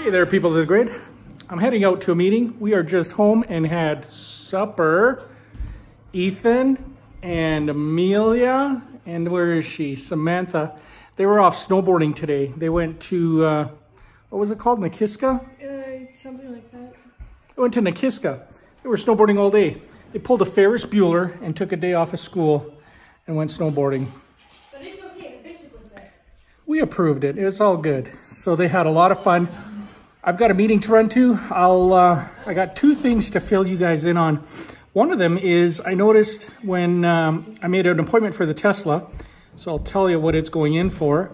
Hey there, people of the grid. I'm heading out to a meeting. We are just home and had supper. Ethan and Amelia, and where is she? Samantha. They were off snowboarding today. They went to, what was it called? Nakiska? Something like that. They went to Nakiska. They were snowboarding all day. They pulled a Ferris Bueller and took a day off of school and went snowboarding. But it's okay, the bishop was there. We approved it. It was all good. So they had a lot of fun. I've got a meeting to run to. I got two things to fill you guys in on. One of them is I noticed when I made an appointment for the Tesla, so I'll tell you what it's going in for.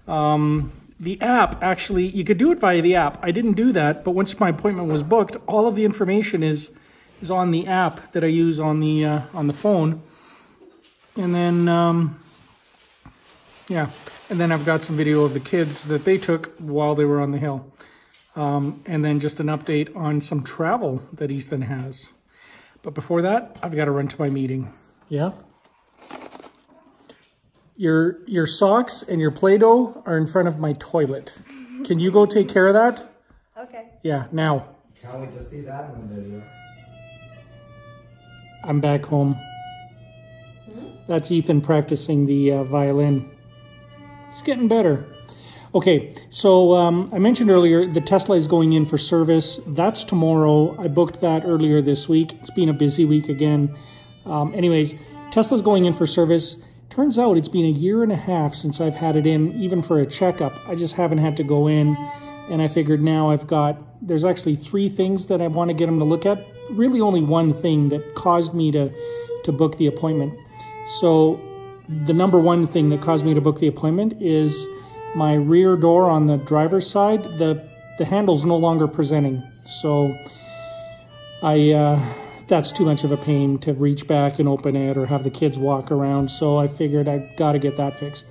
The app, actually, you could do it via the app. I didn't do that, but once my appointment was booked, all of the information is on the app that I use on the phone. And then, yeah, and then I've got some video of the kids that they took while they were on the hill. And then just an update on some travel that Ethan has. But before that, I've got to run to my meeting. Yeah? Your socks and your Play-Doh are in front of my toilet. Can you go take care of that? Okay. Yeah, now. Can't wait to see that in the video. I'm back home. That's Ethan practicing the violin. He's getting better. Okay, so I mentioned earlier the Tesla is going in for service. That's tomorrow. I booked that earlier this week. It's been a busy week again. Anyways, Tesla's going in for service. Turns out it's been a year and a half since I've had it in, even for a checkup. I just haven't had to go in, and I figured now there's actually three things that I want to get them to look at. Really only one thing that caused me to book the appointment. So the number one thing that caused me to book the appointment is my rear door on the driver's side. The handle's no longer presenting, so that's too much of a pain to reach back and open it or have the kids walk around, so I figured I got to get that fixed.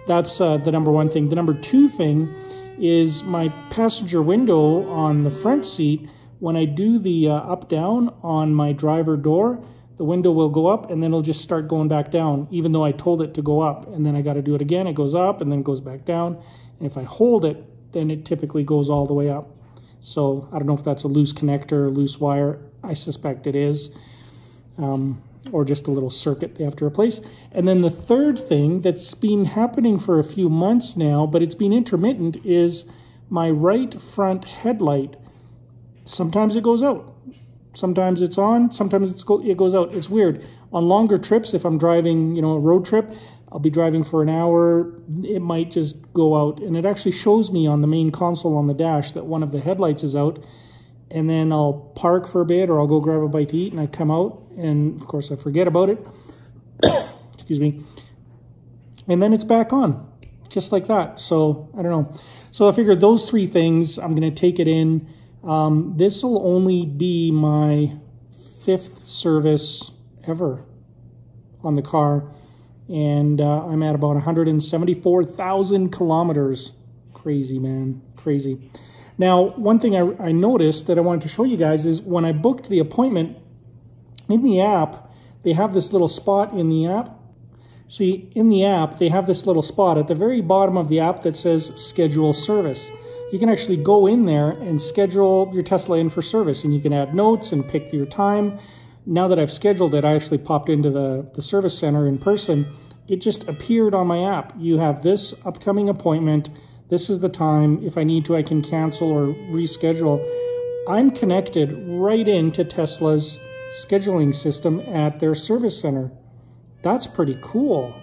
That's the number one thing. The number two thing is my passenger window on the front seat. When I do the up-down on my driver door, the window will go up and then it'll just start going back down, even though I told it to go up. And then I got to do it again. It goes up and then goes back down. And if I hold it, then it typically goes all the way up. So I don't know if that's a loose connector or loose wire. I suspect it is. Or just a little circuit they have to replace. And then the third thing that's been happening for a few months now, but it's been intermittent, is my right front headlight. Sometimes it goes out. Sometimes it's on, sometimes it goes out. It's weird. On longer trips, if I'm driving, a road trip, I'll be driving for an hour, it might just go out. And it actually shows me on the main console on the dash that one of the headlights is out. And then I'll park for a bit or I'll go grab a bite to eat and I come out and of course I forget about it. Excuse me. And then it's back on, just like that. So, I don't know. So I figured those three things, I'm going to take it in. This will only be my 5th service ever on the car, and I'm at about 174,000 kilometers. Crazy, man, crazy. Now, one thing I noticed that I wanted to show you guys is when I booked the appointment, in the app, they have this little spot in the app. See, in the app, they have this little spot at the very bottom of the app that says schedule service. You can actually go in there and schedule your Tesla in for service, and you can add notes and pick your time. Now that I've scheduled it, I actually popped into the service center in person. It just appeared on my app. You have this upcoming appointment. This is the time. If I need to, I can cancel or reschedule. I'm connected right into Tesla's scheduling system at their service center. That's pretty cool.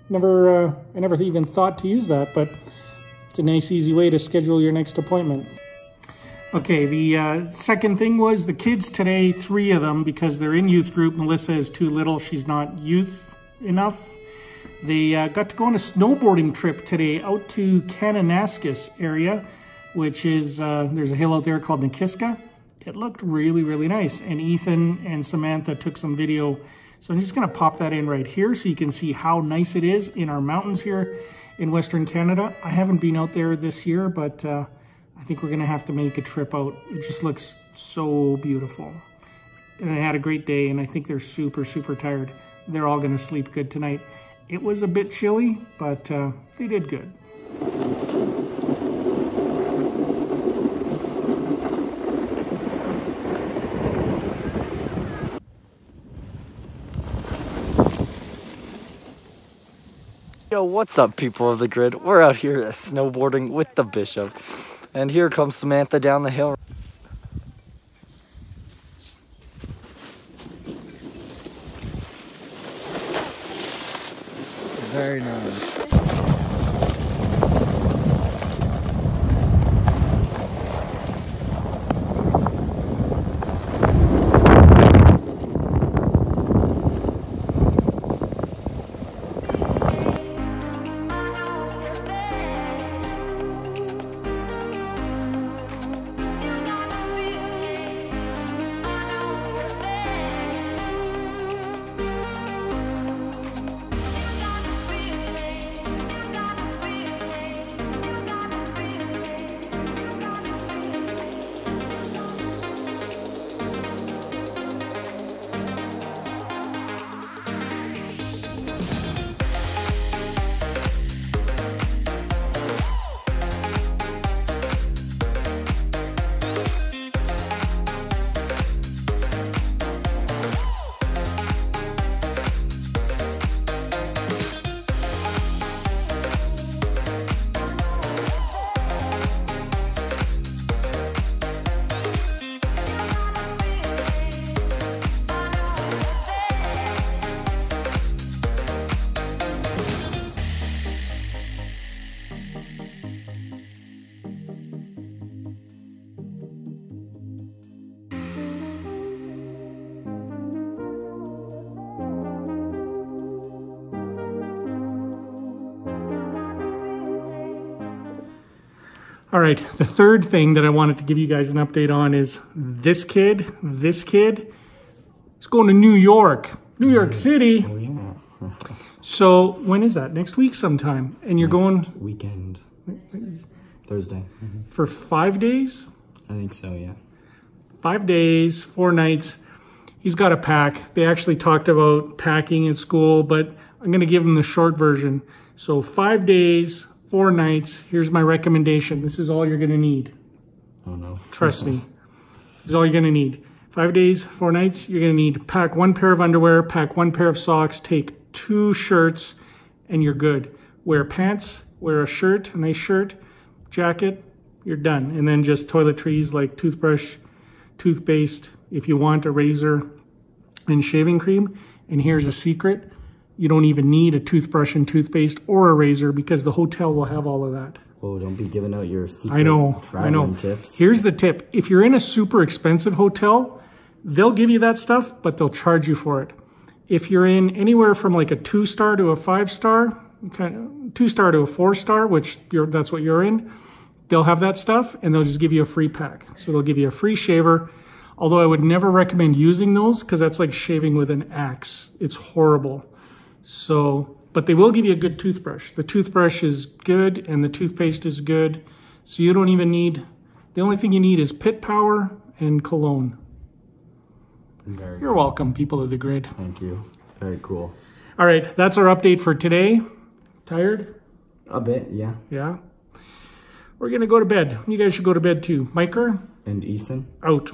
I never even thought to use that, but it's a nice, easy way to schedule your next appointment. Okay, the second thing was the kids today, 3 of them, because they're in youth group. Melissa is too little. She's not youth enough. They got to go on a snowboarding trip today out to Kananaskis area, which is, there's a hill out there called Nakiska. It looked really, really nice. And Ethan and Samantha took some video. So I'm just going to pop that in right here so you can see how nice it is in our mountains here. in Western Canada. I haven't been out there this year, but I think we're going to have to make a trip out. It just looks so beautiful. And I had a great day, and I think they're super, super tired. They're all going to sleep good tonight. It was a bit chilly, but they did good. Yo, what's up, people of the grid? We're out here snowboarding with the Bishop. And here comes Samantha down the hill. Very nice. All right, the third thing that I wanted to give you guys an update on is this kid is going to New York City. Oh, yeah. So when is that? Next week sometime. And you're going weekend. Thursday. For 5 days? I think so, yeah. 5 days, 4 nights. He's got to pack. They actually talked about packing at school, but I'm going to give him the short version. So 5 days, 4 nights. Here's my recommendation. This is all you're going to need. Oh, no. Trust me. This is all you're going to need. 5 days, 4 nights. You're going to need pack 1 pair of underwear, pack 1 pair of socks, take 2 shirts, and you're good. Wear pants, wear a shirt, a nice shirt, jacket, you're done. And then just toiletries like toothbrush, toothpaste, if you want a razor, and shaving cream. And here's a secret. You don't even need a toothbrush and toothpaste or a razor because the hotel will have all of that. Oh, don't be giving out your secret I know. tips. Here's the tip. If you're in a super expensive hotel, they'll give you that stuff, but they'll charge you for it. If you're in anywhere from like a 2-star to a 5-star, 2-star to a 4-star, which that's what you're in, they'll have that stuff and they'll just give you a free pack. So they'll give you a free shaver. Although I would never recommend using those because that's like shaving with an axe. It's horrible. So, but they will give you a good toothbrush. The toothbrush is good and the toothpaste is good. So you don't even need, the only thing you need is pit power and cologne. You're welcome, people of the grid. Thank you. Very cool. All right, that's our update for today. Tired? A bit, yeah. Yeah. We're going to go to bed. You guys should go to bed too. Miker? And Ethan? Out.